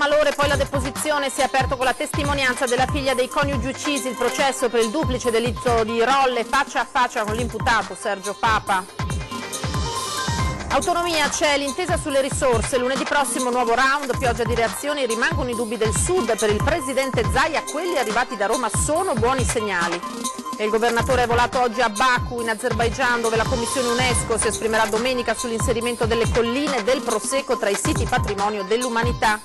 malore, poi la deposizione. Si è aperto con la testimonianza della figlia dei coniugi uccisi, il processo per il duplice delitto di Rolle, faccia a faccia con l'imputato Sergio Papa. Autonomia, c'è l'intesa sulle risorse, lunedì prossimo nuovo round, pioggia di reazioni, rimangono i dubbi del Sud, per il presidente Zaia quelli arrivati da Roma sono buoni segnali. E il governatore è volato oggi a Baku in Azerbaigian, dove la commissione UNESCO si esprimerà domenica sull'inserimento delle colline del Prosecco tra i siti patrimonio dell'umanità.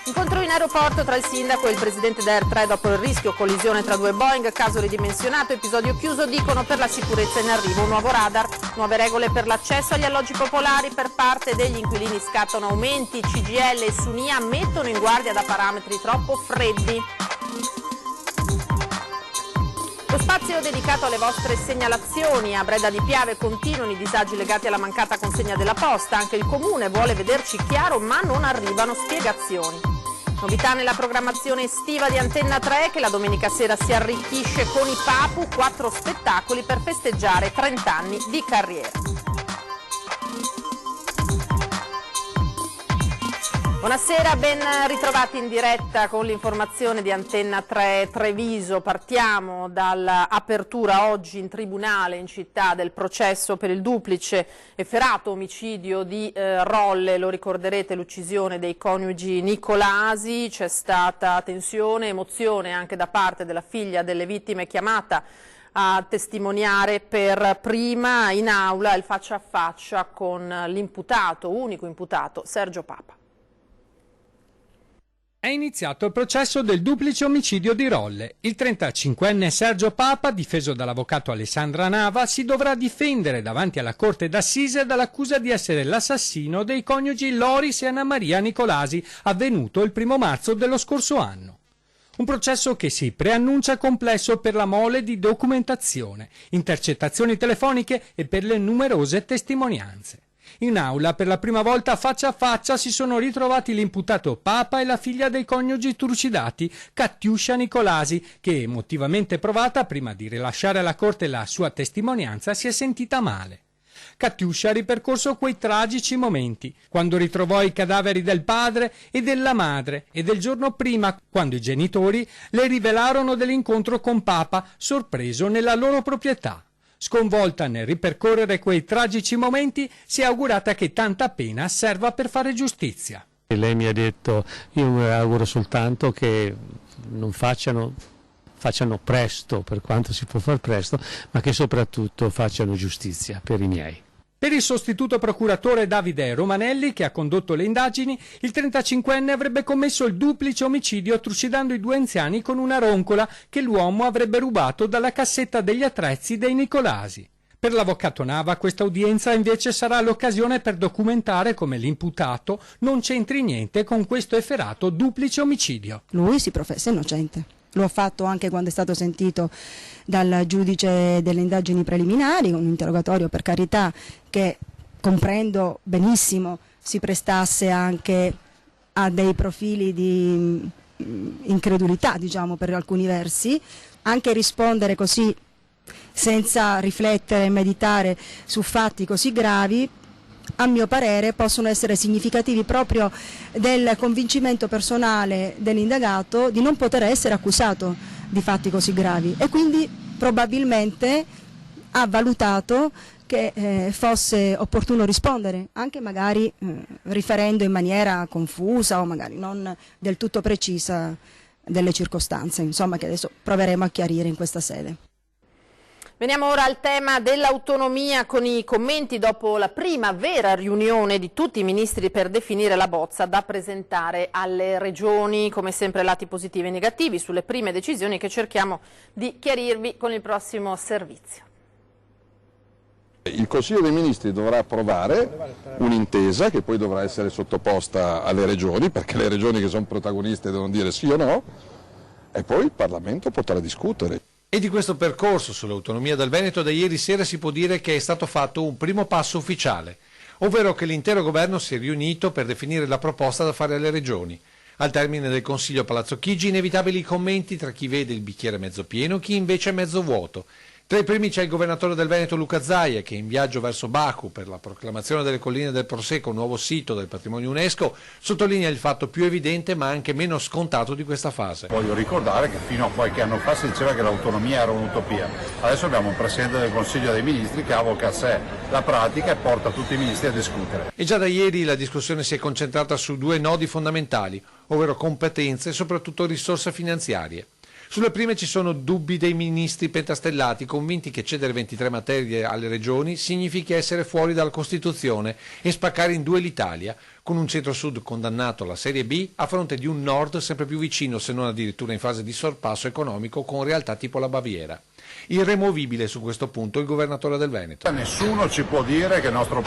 Incontro in aeroporto tra il sindaco e il presidente d'Air 3 dopo il rischio collisione tra due Boeing, caso ridimensionato, episodio chiuso, dicono per la sicurezza in arrivo un nuovo radar, nuove regole per l'accesso agli alloggi popolari, per parte degli inquilini scattano aumenti, CGIL e Sunia mettono in guardia da parametri troppo freddi. Lo spazio dedicato alle vostre segnalazioni. A Breda di Piave continuano i disagi legati alla mancata consegna della posta, anche il comune vuole vederci chiaro ma non arrivano spiegazioni. Novità nella programmazione estiva di Antenna 3 che la domenica sera si arricchisce con i Papu, 4 spettacoli per festeggiare 30 anni di carriera. Buonasera, ben ritrovati in diretta con l'informazione di Antenna 3 Treviso. Partiamo dall'apertura oggi in tribunale in città del processo per il duplice efferato omicidio di Rolle. Lo ricorderete, l'uccisione dei coniugi Nicolasi. C'è stata tensione, emozione anche da parte della figlia delle vittime chiamata a testimoniare per prima in aula il faccia a faccia con l'imputato, unico imputato, Sergio Papa. È iniziato il processo del duplice omicidio di Rolle. Il 35enne Sergio Papa, difeso dall'avvocato Alessandra Nava, si dovrà difendere davanti alla Corte d'Assise dall'accusa di essere l'assassino dei coniugi Loris e Anna Maria Nicolasi, avvenuto il 1 marzo dello scorso anno. Un processo che si preannuncia complesso per la mole di documentazione, intercettazioni telefoniche e per le numerose testimonianze. In aula per la prima volta faccia a faccia si sono ritrovati l'imputato Papa e la figlia dei coniugi trucidati, Catiuscia Nicolasi, che emotivamente provata prima di rilasciare alla corte la sua testimonianza si è sentita male. Catiuscia ha ripercorso quei tragici momenti, quando ritrovò i cadaveri del padre e della madre e del giorno prima, quando i genitori le rivelarono dell'incontro con Papa, sorpreso nella loro proprietà. Sconvolta nel ripercorrere quei tragici momenti, si è augurata che tanta pena serva per fare giustizia. Lei mi ha detto: io mi auguro soltanto che non facciano presto, per quanto si può far presto, ma che soprattutto facciano giustizia per i miei. Per il sostituto procuratore Davide Romanelli, che ha condotto le indagini, il 35enne avrebbe commesso il duplice omicidio trucidando i due anziani con una roncola che l'uomo avrebbe rubato dalla cassetta degli attrezzi dei Nicolasi. Per l'avvocato Nava questa udienza invece sarà l'occasione per documentare come l'imputato non c'entri niente con questo efferato duplice omicidio. Lui si professa innocente. Lo ha fatto anche quando è stato sentito dal giudice delle indagini preliminari, un interrogatorio per carità che comprendo benissimo si prestasse anche a dei profili di incredulità, diciamo, per alcuni versi. Anche rispondere così senza riflettere e meditare su fatti così gravi, a mio parere possono essere significativi proprio del convincimento personale dell'indagato di non poter essere accusato di fatti così gravi e quindi probabilmente ha valutato che fosse opportuno rispondere, anche magari riferendo in maniera confusa o magari non del tutto precisa delle circostanze, insomma, che adesso proveremo a chiarire in questa sede. Veniamo ora al tema dell'autonomia con i commenti dopo la prima vera riunione di tutti i ministri per definire la bozza da presentare alle regioni, come sempre lati positivi e negativi sulle prime decisioni che cerchiamo di chiarirvi con il prossimo servizio. Il Consiglio dei Ministri dovrà approvare un'intesa che poi dovrà essere sottoposta alle regioni, perché le regioni che sono protagoniste devono dire sì o no, e poi il Parlamento potrà discutere. E di questo percorso sull'autonomia del Veneto da ieri sera si può dire che è stato fatto un primo passo ufficiale, ovvero che l'intero governo si è riunito per definire la proposta da fare alle regioni. Al termine del Consiglio a Palazzo Chigi inevitabili commenti tra chi vede il bicchiere mezzo pieno e chi invece è mezzo vuoto. Tra i primi c'è il governatore del Veneto Luca Zaia, che in viaggio verso Baku per la proclamazione delle colline del Prosecco, nuovo sito del patrimonio UNESCO, sottolinea il fatto più evidente ma anche meno scontato di questa fase. Voglio ricordare che fino a qualche anno fa si diceva che l'autonomia era un'utopia. Adesso abbiamo un Presidente del Consiglio dei Ministri che avoca a sé la pratica e porta tutti i ministri a discutere. E già da ieri la discussione si è concentrata su due nodi fondamentali, ovvero competenze e soprattutto risorse finanziarie. Sulle prime ci sono dubbi dei ministri pentastellati, convinti che cedere 23 materie alle regioni significhi essere fuori dalla Costituzione e spaccare in due l'Italia, con un centro-sud condannato alla Serie B a fronte di un nord sempre più vicino, se non addirittura in fase di sorpasso economico, con realtà tipo la Baviera. Irremovibile su questo punto il governatore del Veneto. Nessuno ci può dire che il nostro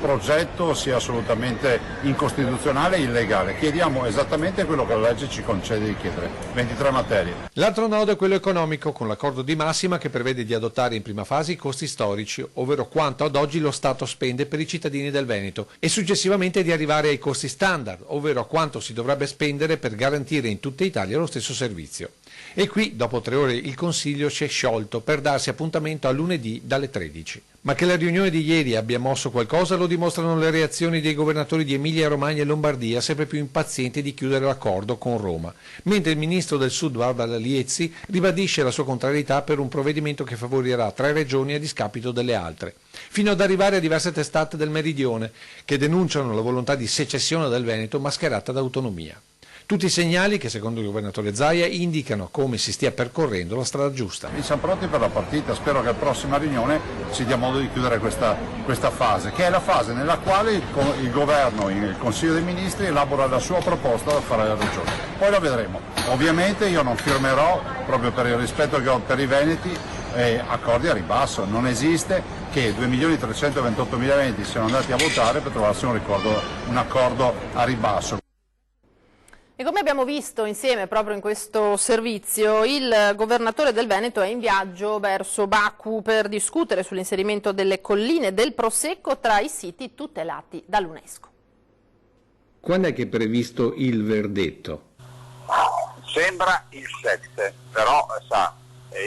progetto sia assolutamente incostituzionale e illegale. Chiediamo esattamente quello che la legge ci concede di chiedere, 23 materie. L'altro nodo è quello economico, con l'accordo di massima che prevede di adottare in prima fase i costi storici, ovvero quanto ad oggi lo Stato spende per i cittadini del Veneto, e successivamente di arrivare ai costi standard, ovvero a quanto si dovrebbe spendere per garantire in tutta Italia lo stesso servizio. E qui, dopo 3 ore, il Consiglio si è sciolto per darsi appuntamento a lunedì dalle 13. Ma che la riunione di ieri abbia mosso qualcosa lo dimostrano le reazioni dei governatori di Emilia-Romagna e Lombardia, sempre più impazienti di chiudere l'accordo con Roma, mentre il ministro del Sud, Barbara Liezzi, ribadisce la sua contrarietà per un provvedimento che favorirà 3 regioni a discapito delle altre, fino ad arrivare a diverse testate del Meridione, che denunciano la volontà di secessione del Veneto mascherata da autonomia. Tutti i segnali che, secondo il governatore Zaia, indicano come si stia percorrendo la strada giusta. Siamo pronti per la partita, spero che alla prossima riunione si dia modo di chiudere questa fase, che è la fase nella quale il governo, il Consiglio dei Ministri, elabora la sua proposta da fare alle regioni. Poi la vedremo. Ovviamente io non firmerò, proprio per il rispetto che ho per i veneti, accordi a ribasso. Non esiste che 2.328.000 veneti siano andati a votare per trovarsi un accordo a ribasso. E come abbiamo visto insieme proprio in questo servizio, il governatore del Veneto è in viaggio verso Baku per discutere sull'inserimento delle colline del Prosecco tra i siti tutelati dall'UNESCO. Quando è che è previsto il verdetto? Sembra il 7, però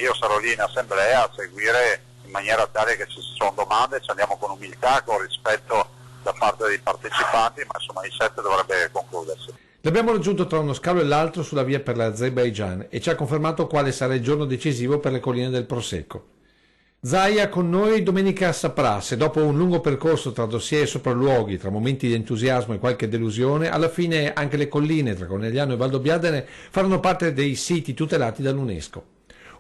io sarò lì in assemblea a seguire in maniera tale che se ci sono domande ci andiamo con umiltà, con rispetto da parte dei partecipanti, ma insomma il 7 dovrebbe concludersi. L'abbiamo raggiunto tra uno scalo e l'altro sulla via per l'Azerbaigian e ci ha confermato quale sarà il giorno decisivo per le colline del Prosecco. Zaia con noi domenica a Saprà, e dopo un lungo percorso tra dossier e sopralluoghi, tra momenti di entusiasmo e qualche delusione, alla fine anche le colline tra Conegliano e Valdobbiadene faranno parte dei siti tutelati dall'UNESCO.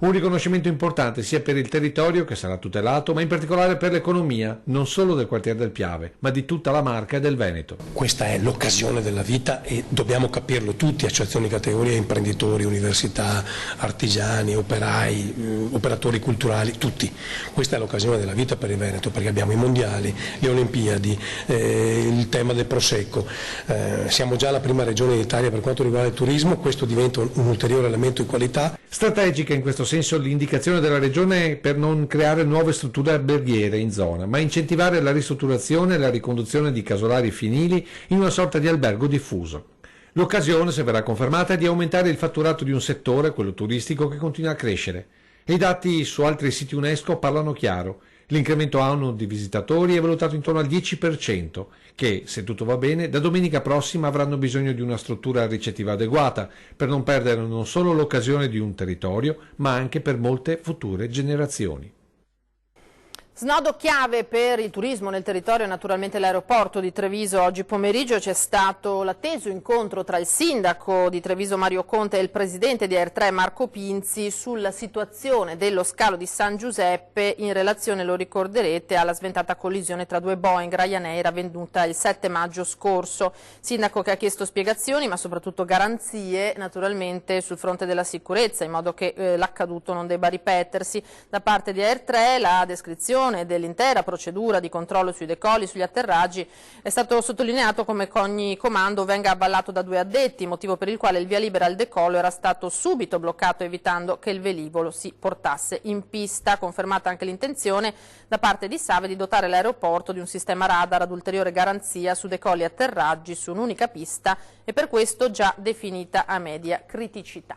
Un riconoscimento importante sia per il territorio che sarà tutelato, ma in particolare per l'economia, non solo del quartiere del Piave, ma di tutta la Marca e del Veneto. Questa è l'occasione della vita e dobbiamo capirlo tutti, associazioni, categorie, imprenditori, università, artigiani, operai, operatori culturali, tutti. Questa è l'occasione della vita per il Veneto, perché abbiamo i mondiali, le Olimpiadi, il tema del Prosecco. Siamo già la prima regione d'Italia per quanto riguarda il turismo, questo diventa un ulteriore elemento di qualità. Strategica in questo senso l'indicazione della Regione per non creare nuove strutture alberghiere in zona, ma incentivare la ristrutturazione e la riconduzione di casolari finili in una sorta di albergo diffuso. L'occasione, se verrà confermata, è di aumentare il fatturato di un settore, quello turistico, che continua a crescere. E i dati su altri siti UNESCO parlano chiaro. L'incremento annuo di visitatori è valutato intorno al 10%, che, se tutto va bene, da domenica prossima avranno bisogno di una struttura ricettiva adeguata, per non perdere non solo l'occasione di un territorio, ma anche per molte future generazioni. Snodo chiave per il turismo nel territorio è naturalmente l'aeroporto di Treviso. Oggi pomeriggio c'è stato l'atteso incontro tra il sindaco di Treviso Mario Conte e il presidente di Air3 Marco Pinzi sulla situazione dello scalo di San Giuseppe in relazione, lo ricorderete, alla sventata collisione tra 2 Boeing Ryanair avvenuta il 7 maggio scorso. Sindaco che ha chiesto spiegazioni ma soprattutto garanzie naturalmente sul fronte della sicurezza, in modo che l'accaduto non debba ripetersi. Da parte di Air3 la descrizione dell'intera procedura di controllo sui decolli, sugli atterraggi, è stato sottolineato come ogni comando venga avallato da 2 addetti, motivo per il quale il via libera al decollo era stato subito bloccato evitando che il velivolo si portasse in pista. Confermata anche l'intenzione da parte di Save di dotare l'aeroporto di un sistema radar ad ulteriore garanzia su decolli e atterraggi su un'unica pista e per questo già definita a media criticità.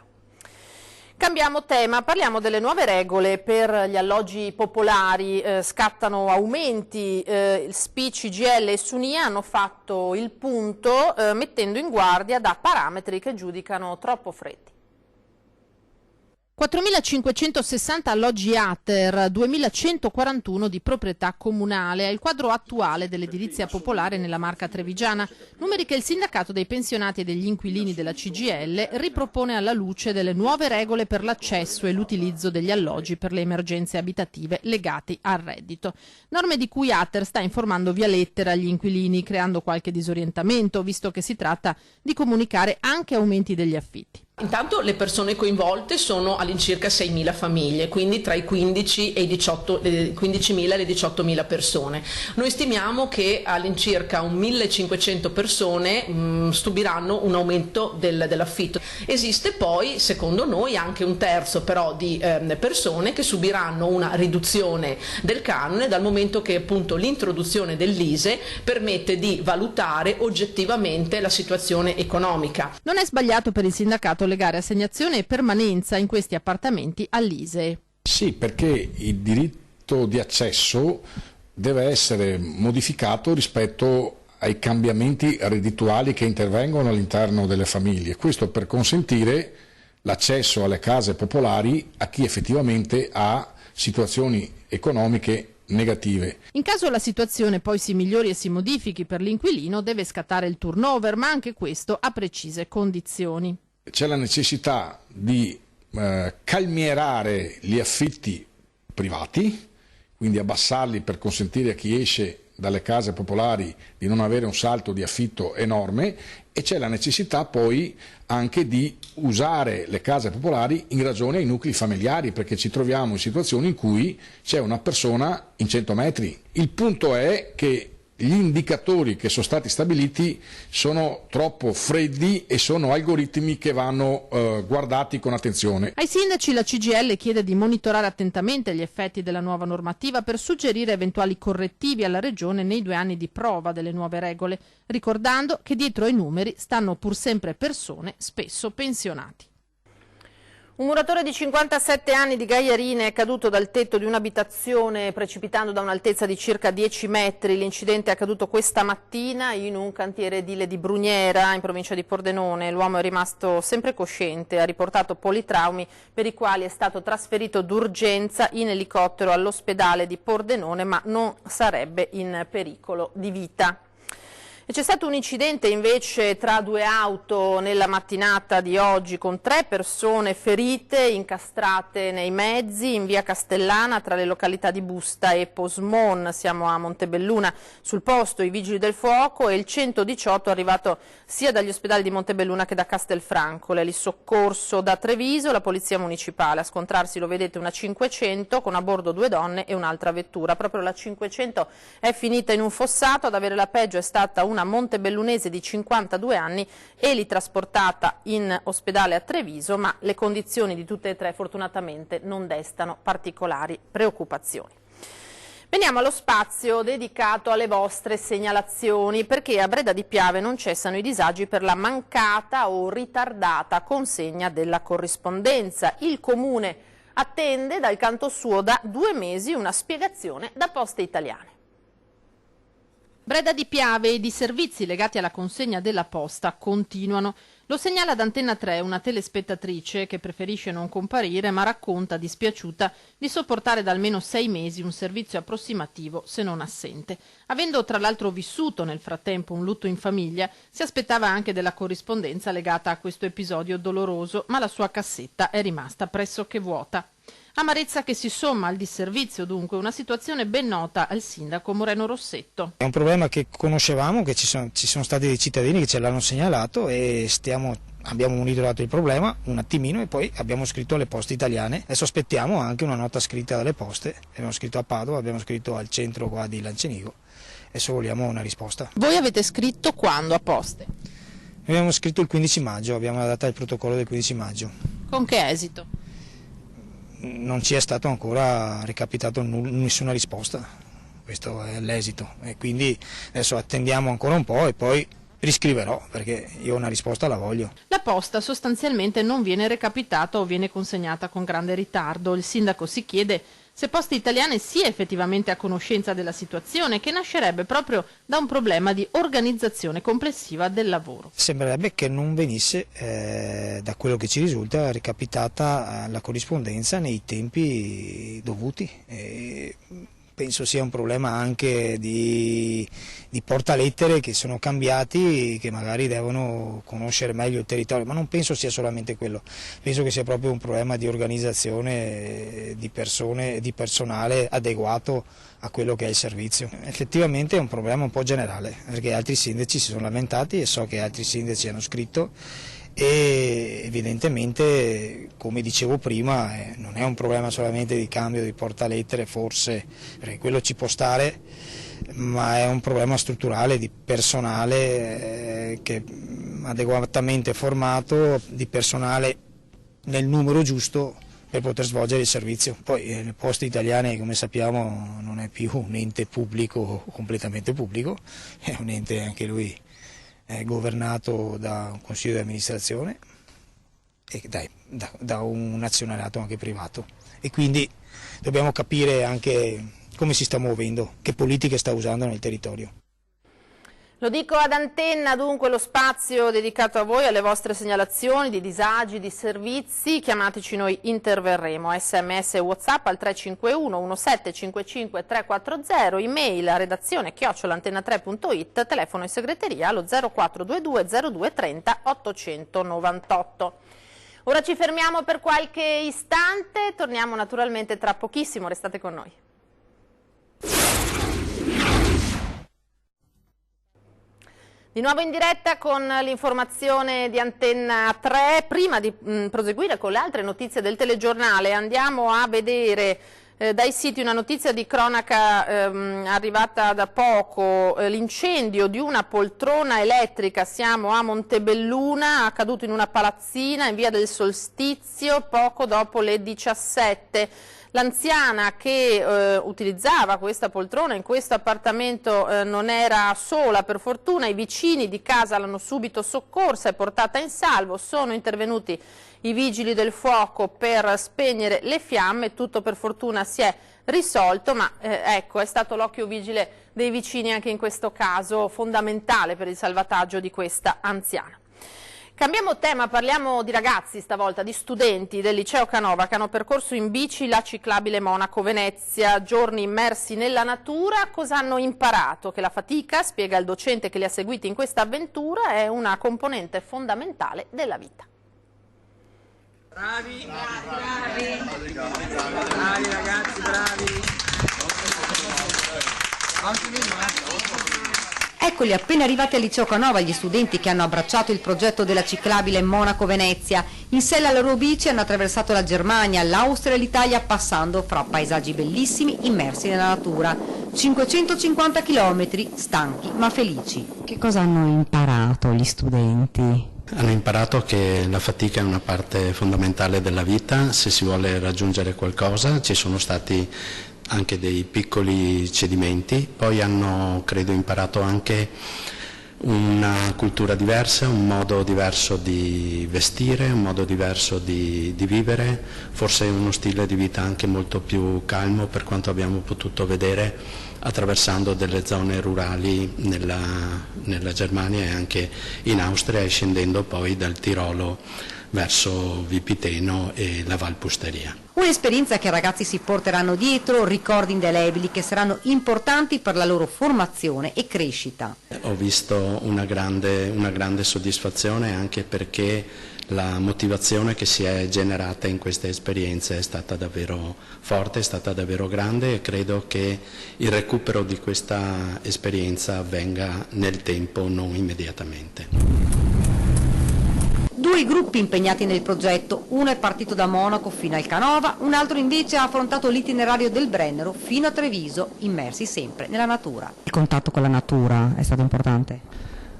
Cambiamo tema, parliamo delle nuove regole per gli alloggi popolari, scattano aumenti, SPI, CGIL e Sunia hanno fatto il punto mettendo in guardia da parametri che giudicano troppo freddi. 4.560 alloggi ATER, 2.141 di proprietà comunale, è il quadro attuale dell'edilizia popolare nella Marca trevigiana, numeri che il sindacato dei pensionati e degli inquilini della CGIL ripropone alla luce delle nuove regole per l'accesso e l'utilizzo degli alloggi per le emergenze abitative legati al reddito. Norme di cui ATER sta informando via lettera gli inquilini, creando qualche disorientamento, visto che si tratta di comunicare anche aumenti degli affitti. Intanto le persone coinvolte sono all'incirca 6.000 famiglie, quindi tra i 15.000 e le 18.000 persone. Noi stimiamo che all'incirca 1.500 persone subiranno un aumento dell'affitto. Esiste poi, secondo noi, anche un terzo però di persone che subiranno una riduzione del canone, dal momento che appunto l'introduzione dell'ISEE permette di valutare oggettivamente la situazione economica. Non è sbagliato per il sindacato legare assegnazione e permanenza in questi appartamenti all'ISEE. Sì, perché il diritto di accesso deve essere modificato rispetto ai cambiamenti reddituali che intervengono all'interno delle famiglie. Questo per consentire l'accesso alle case popolari a chi effettivamente ha situazioni economiche negative. In caso la situazione poi si migliori e si modifichi per l'inquilino, deve scattare il turnover, ma anche questo a precise condizioni. C'è la necessità di calmierare gli affitti privati, quindi abbassarli per consentire a chi esce dalle case popolari di non avere un salto di affitto enorme, e c'è la necessità poi anche di usare le case popolari in ragione ai nuclei familiari, perché ci troviamo in situazioni in cui c'è una persona in 100 metri. Il punto è che gli indicatori che sono stati stabiliti sono troppo freddi e sono algoritmi che vanno guardati con attenzione. Ai sindaci la CGIL chiede di monitorare attentamente gli effetti della nuova normativa per suggerire eventuali correttivi alla Regione nei 2 anni di prova delle nuove regole, ricordando che dietro ai numeri stanno pur sempre persone, spesso pensionati. Un muratore di 57 anni di Gaiarine è caduto dal tetto di un'abitazione precipitando da un'altezza di circa 10 metri. L'incidente è accaduto questa mattina in un cantiere edile di Bruniera, in provincia di Pordenone. L'uomo è rimasto sempre cosciente, ha riportato politraumi per i quali è stato trasferito d'urgenza in elicottero all'ospedale di Pordenone, ma non sarebbe in pericolo di vita. E c'è stato un incidente invece tra 2 auto nella mattinata di oggi con 3 persone ferite incastrate nei mezzi in via Castellana tra le località di Busta e Posmon. Siamo a Montebelluna, sul posto i vigili del fuoco e il 118 è arrivato sia dagli ospedali di Montebelluna che da Castelfranco. L'elisoccorso da Treviso, la polizia municipale. A scontrarsi, lo vedete, una 500 con a bordo 2 donne e un'altra vettura. Proprio la 500 è finita in un fossato, ad avere la peggio è stata una montebellunese di 52 anni, trasportata in ospedale a Treviso, ma le condizioni di tutte e 3 fortunatamente non destano particolari preoccupazioni. Veniamo allo spazio dedicato alle vostre segnalazioni, perché a Breda di Piave non cessano i disagi per la mancata o ritardata consegna della corrispondenza. Il Comune attende dal canto suo da 2 mesi una spiegazione da Poste Italiane. Breda di Piave e i disservizi legati alla consegna della posta continuano. Lo segnala ad Antenna 3 una telespettatrice che preferisce non comparire, ma racconta dispiaciuta di sopportare da almeno 6 mesi un servizio approssimativo se non assente. Avendo tra l'altro vissuto nel frattempo un lutto in famiglia, si aspettava anche della corrispondenza legata a questo episodio doloroso, ma la sua cassetta è rimasta pressoché vuota. Amarezza che si somma al disservizio, dunque, una situazione ben nota al sindaco Moreno Rossetto. È un problema che conoscevamo, che ci sono stati dei cittadini che ce l'hanno segnalato e abbiamo monitorato il problema un attimino e poi abbiamo scritto alle Poste Italiane. Adesso aspettiamo anche una nota scritta dalle Poste, abbiamo scritto a Padova, abbiamo scritto al centro qua di Lancenigo, adesso vogliamo una risposta. Voi avete scritto quando a Poste? Abbiamo scritto il 15 maggio, abbiamo la data del protocollo del 15 maggio. Con che esito? Non ci è stato ancora recapitato nessuna risposta, questo è l'esito e quindi adesso attendiamo ancora un po' e poi riscriverò, perché io una risposta la voglio. La posta sostanzialmente non viene recapitata o viene consegnata con grande ritardo. Il sindaco si chiede se Poste Italiane sia effettivamente a conoscenza della situazione, che nascerebbe proprio da un problema di organizzazione complessiva del lavoro. Sembrerebbe che non venisse, da quello che ci risulta, recapitata la corrispondenza nei tempi dovuti. Penso sia un problema anche di portalettere che sono cambiati, che magari devono conoscere meglio il territorio, ma non penso sia solamente quello, penso che sia proprio un problema di organizzazione di persone, di personale adeguato a quello che è il servizio. Effettivamente è un problema un po' generale, perché altri sindaci si sono lamentati e so che altri sindaci hanno scritto, e evidentemente, come dicevo prima, non è un problema solamente di cambio di portalettere, forse, perché quello ci può stare, ma è un problema strutturale di personale che adeguatamente formato, di personale nel numero giusto per poter svolgere il servizio. Poi le Poste Italiane, come sappiamo, non è più un ente pubblico, completamente pubblico, è un ente anche lui è governato da un consiglio di amministrazione e da un azionariato anche privato, e quindi dobbiamo capire anche come si sta muovendo, che politiche sta usando nel territorio. Lo dico ad Antenna, dunque lo spazio dedicato a voi, alle vostre segnalazioni di disagi, di servizi, chiamateci, noi interverremo, sms e whatsapp al 351 1755 340, email a redazione @antenna3.it, telefono in segreteria allo 0422 02 30 898. Ora ci fermiamo per qualche istante, torniamo naturalmente tra pochissimo, restate con noi. Di nuovo in diretta con l'informazione di Antenna 3. Prima di proseguire con le altre notizie del telegiornale, andiamo a vedere dai siti una notizia di cronaca arrivata da poco, l'incendio di una poltrona elettrica, siamo a Montebelluna, accaduto in una palazzina in via del Solstizio poco dopo le 17. L'anziana che utilizzava questa poltrona in questo appartamento non era sola, per fortuna. I vicini di casa l'hanno subito soccorsa e portata in salvo. Sono intervenuti i vigili del fuoco per spegnere le fiamme. Tutto per fortuna si è risolto, ma ecco, è stato l'occhio vigile dei vicini anche in questo caso fondamentale per il salvataggio di questa anziana. Cambiamo tema, parliamo di ragazzi stavolta, di studenti del liceo Canova che hanno percorso in bici la ciclabile Monaco-Venezia, giorni immersi nella natura. Cosa hanno imparato? Che la fatica, spiega il docente che li ha seguiti in questa avventura, è una componente fondamentale della vita. Bravi, bravi, bravi ragazzi, bravi. Eccoli appena arrivati al liceo Canova gli studenti che hanno abbracciato il progetto della ciclabile Monaco-Venezia. In sella alla loro bici hanno attraversato la Germania, l'Austria e l'Italia passando fra paesaggi bellissimi immersi nella natura. 550 chilometri, stanchi ma felici. Che cosa hanno imparato gli studenti? Hanno imparato che la fatica è una parte fondamentale della vita, se si vuole raggiungere qualcosa. Ci sono stati anche dei piccoli cedimenti, poi hanno, credo, imparato anche una cultura diversa, un modo diverso di vestire, un modo diverso di vivere, forse uno stile di vita anche molto più calmo per quanto abbiamo potuto vedere attraversando delle zone rurali nella Germania e anche in Austria e scendendo poi dal Tirolo verso Vipiteno e la Val Pusteria. Un'esperienza che i ragazzi si porteranno dietro, ricordi indelebili che saranno importanti per la loro formazione e crescita. Ho visto una grande soddisfazione anche perché la motivazione che si è generata in queste esperienze è stata davvero forte, è stata davvero grande e credo che il recupero di questa esperienza avvenga nel tempo, non immediatamente. Due i gruppi impegnati nel progetto, uno è partito da Monaco fino al Canova, un altro invece ha affrontato l'itinerario del Brennero fino a Treviso, immersi sempre nella natura. Il contatto con la natura è stato importante?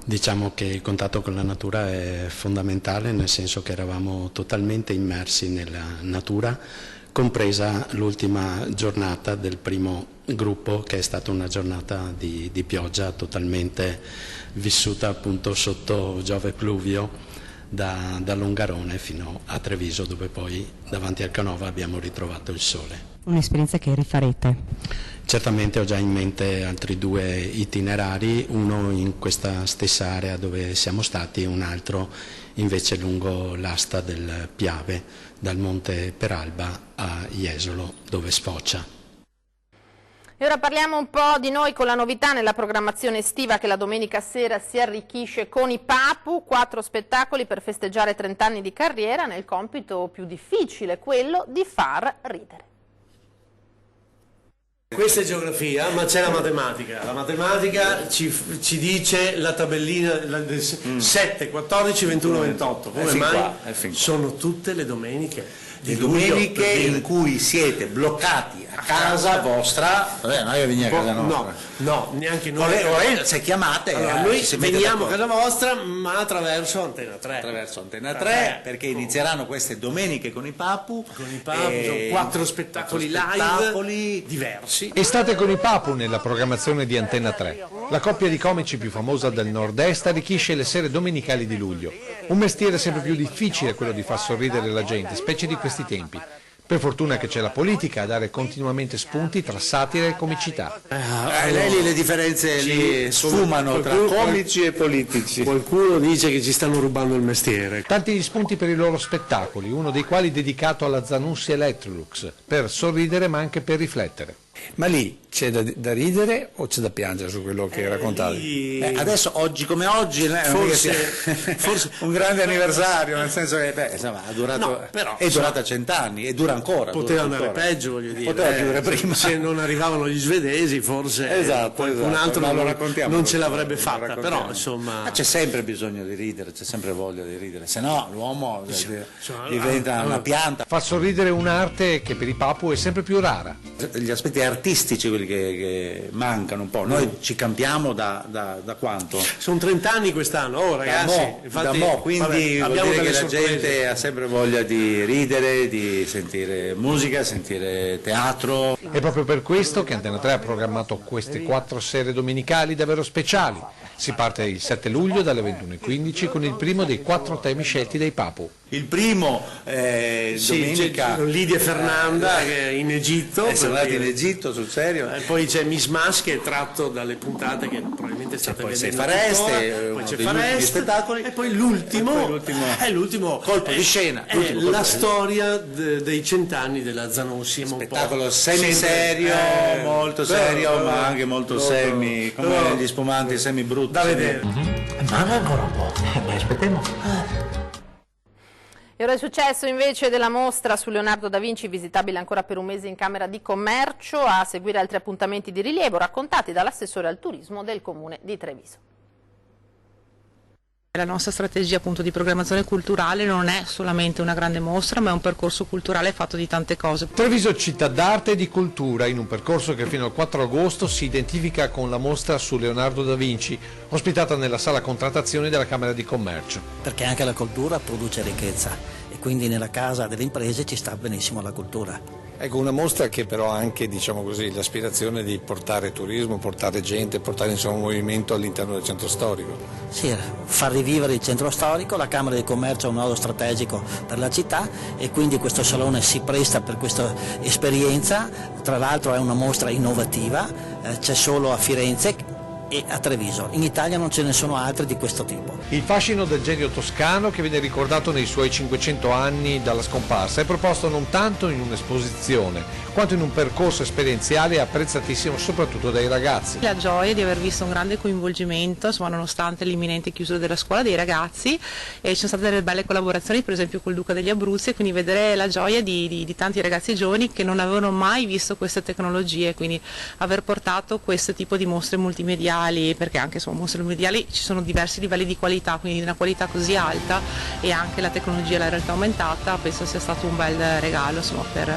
Diciamo che il contatto con la natura è fondamentale, nel senso che eravamo totalmente immersi nella natura, compresa l'ultima giornata del primo gruppo, che è stata una giornata di pioggia totalmente vissuta appunto sotto Giove Pluvio da Longarone fino a Treviso, dove poi davanti al Canova abbiamo ritrovato il sole. Un'esperienza che rifarete? Certamente ho già in mente altri 2 itinerari, uno in questa stessa area dove siamo stati e un altro invece lungo l'asta del Piave, dal Monte Peralba a Jesolo, dove sfocia. E ora parliamo un po' di noi con la novità nella programmazione estiva che la domenica sera si arricchisce con i Papu, 4 spettacoli per festeggiare 30 anni di carriera nel compito più difficile, quello di far ridere. Questa è geografia, ma c'è la matematica. La matematica ci dice la tabellina 7, 14, 21, 28. Come mai? Sono tutte le domeniche. Le domeniche in cui siete bloccati a casa vostra. Vabbè, non è che vieni a casa nostra. No, neanche noi. Se chiamate, allora, noi veniamo a casa vostra, ma attraverso Antena 3. Attraverso Antena 3, perché inizieranno queste domeniche con i Papu. Con i Papu, sono 4 spettacoli live diversi. Estate con i Papu nella programmazione di Antena 3. La coppia di comici più famosa del nord-est arricchisce le sere domenicali di luglio. Un mestiere sempre più difficile quello di far sorridere la gente, specie di questi tempi. Per fortuna che c'è la politica a dare continuamente spunti tra satira e comicità. Lì le differenze li sfumano tra comici e politici. Qualcuno dice che ci stanno rubando il mestiere. Tanti gli spunti per i loro spettacoli, uno dei quali dedicato alla Zanussi Electrolux, per sorridere ma anche per riflettere. Ma lì c'è da ridere o c'è da piangere su quello che raccontavi? Adesso, oggi come oggi, forse un grande anniversario, nel senso che insomma, è durata 100 anni e dura ancora. Poteva andare peggio, voglio dire. Poteva chiudere prima. Se non arrivavano gli svedesi, forse qualcun altro non ce l'avrebbe fatta. Però insomma. Ma c'è sempre bisogno di ridere, c'è sempre voglia di ridere, se no l'uomo diventa una pianta. Fa sorridere un'arte che per i Papu è sempre più rara. Gli aspetti artistici, quelli che mancano un po'. Noi ci campiamo da quanto? Sono 30 anni quest'anno, ragazzi. Quindi vuol dire che la gente ha sempre voglia di ridere, di sentire musica, sentire teatro. È proprio per questo che Antena 3 ha programmato queste 4 sere domenicali davvero speciali. Si parte il 7 luglio dalle 21:15 con il primo dei 4 temi scelti dai Papu. Il primo domenica Lidia e Fernanda in Egitto. Sono andati in Egitto, sul serio. Poi c'è Miss Mas che è tratto dalle puntate che probabilmente state vedendo. Poi c'è Fareste, spettacoli. E poi l'ultimo è l'ultimo colpo di scena. È la storia dei 100 anni della Zanussi. Spettacolo semi-serio, molto serio, ma anche molto semi, come gli spumanti semi-brutti. Da vedere. Ma ancora un po'. Aspettiamo. E ora è successo invece della mostra su Leonardo da Vinci, visitabile ancora per un mese in Camera di Commercio, a seguire altri appuntamenti di rilievo raccontati dall'assessore al turismo del Comune di Treviso. La nostra strategia appunto di programmazione culturale non è solamente una grande mostra, ma è un percorso culturale fatto di tante cose. Treviso città d'arte e di cultura, in un percorso che fino al 4 agosto si identifica con la mostra su Leonardo da Vinci, ospitata nella sala contrattazioni della Camera di Commercio. Perché anche la cultura produce ricchezza e quindi nella casa delle imprese ci sta benissimo la cultura. Ecco, una mostra che però ha anche, diciamo così, l'aspirazione di portare turismo, portare gente, portare insomma un movimento all'interno del centro storico. Sì, far rivivere il centro storico, la Camera di Commercio è un nodo strategico per la città e quindi questo salone si presta per questa esperienza, tra l'altro è una mostra innovativa, c'è solo a Firenze e a Treviso, in Italia non ce ne sono altre di questo tipo. Il fascino del genio toscano che viene ricordato nei suoi 500 anni dalla scomparsa è proposto non tanto in un'esposizione quanto in un percorso esperienziale apprezzatissimo soprattutto dai ragazzi. La gioia di aver visto un grande coinvolgimento, insomma, nonostante l'imminente chiusura della scuola, dei ragazzi, e ci sono state delle belle collaborazioni per esempio col Duca degli Abruzzi, quindi vedere la gioia di tanti ragazzi giovani che non avevano mai visto queste tecnologie, quindi aver portato questo tipo di mostre multimediali, perché anche insomma mostre multimediali ci sono diversi livelli di qualità, quindi una qualità così alta, e anche la tecnologia e la realtà aumentata penso sia stato un bel regalo insomma, per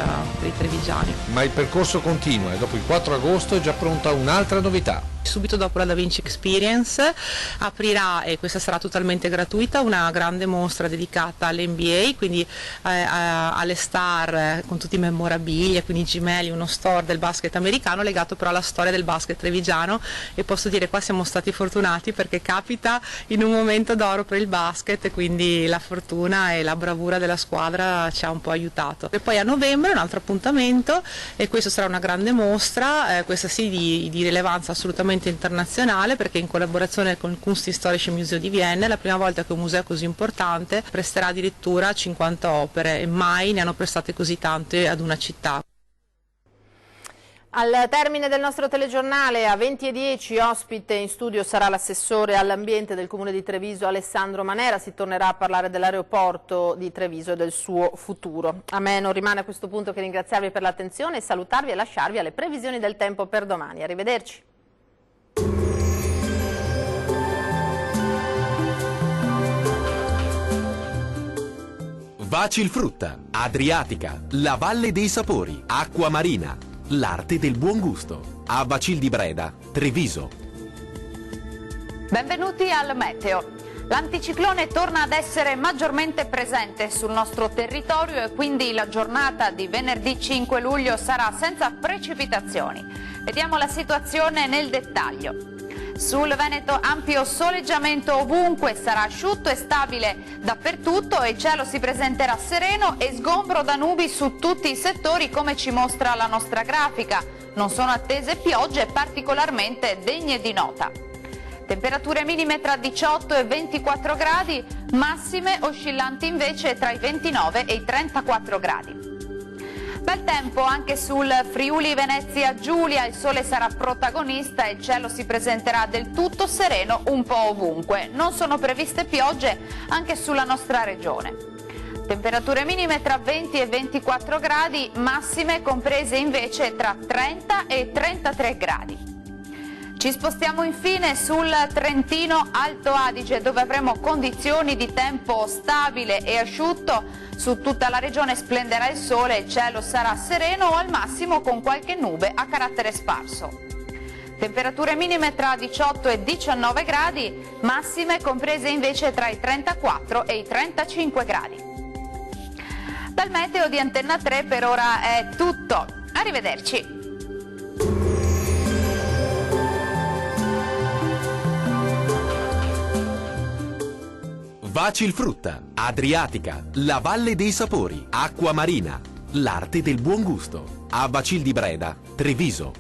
i trevigiani. Ma il percorso continua e dopo il 4 agosto è già pronta un'altra novità. Subito dopo la Da Vinci Experience aprirà, e questa sarà totalmente gratuita, una grande mostra dedicata all'NBA, quindi alle star, con tutti i memorabilia, quindi gemelli, uno store del basket americano legato però alla storia del basket trevigiano, e posso dire qua siamo stati fortunati perché capita in un momento d'oro per il basket, e quindi la fortuna e la bravura della squadra ci ha un po' aiutato. E poi a novembre un altro appuntamento, e questo sarà una grande mostra, questa sì di rilevanza assolutamente internazionale, perché in collaborazione con il Kunsthistorische Museum di Vienna è la prima volta che un museo così importante presterà addirittura 50 opere, e mai ne hanno prestate così tante ad una città. Al termine del nostro telegiornale, a 20:10, ospite in studio sarà l'assessore all'ambiente del Comune di Treviso Alessandro Manera. Si tornerà a parlare dell'aeroporto di Treviso e del suo futuro. A me non rimane a questo punto che ringraziarvi per l'attenzione, salutarvi e lasciarvi alle previsioni del tempo per domani. Arrivederci. Vacilfrutta, Adriatica, la Valle dei Sapori, Acqua Marina, l'arte del buon gusto. A Vacil di Breda, Treviso. Benvenuti al Meteo. L'anticiclone torna ad essere maggiormente presente sul nostro territorio e quindi la giornata di venerdì 5 luglio sarà senza precipitazioni. Vediamo la situazione nel dettaglio. Sul Veneto ampio soleggiamento ovunque, sarà asciutto e stabile dappertutto e il cielo si presenterà sereno e sgombro da nubi su tutti i settori, come ci mostra la nostra grafica. Non sono attese piogge particolarmente degne di nota. Temperature minime tra 18 e 24 gradi, massime oscillanti invece tra i 29 e i 34 gradi. Bel tempo anche sul Friuli Venezia Giulia, il sole sarà protagonista e il cielo si presenterà del tutto sereno un po' ovunque. Non sono previste piogge anche sulla nostra regione. Temperature minime tra 20 e 24 gradi, massime comprese invece tra 30 e 33 gradi. Ci spostiamo infine sul Trentino Alto Adige, dove avremo condizioni di tempo stabile e asciutto. Su tutta la regione splenderà il sole, il cielo sarà sereno o al massimo con qualche nube a carattere sparso. Temperature minime tra 18 e 19 gradi, massime comprese invece tra i 34 e i 35 gradi. Dal meteo di Antenna 3 per ora è tutto. Arrivederci. Vacilfrutta, Adriatica, la Valle dei Sapori, Acqua Marina, l'arte del buon gusto. A Vacil di Breda, Treviso.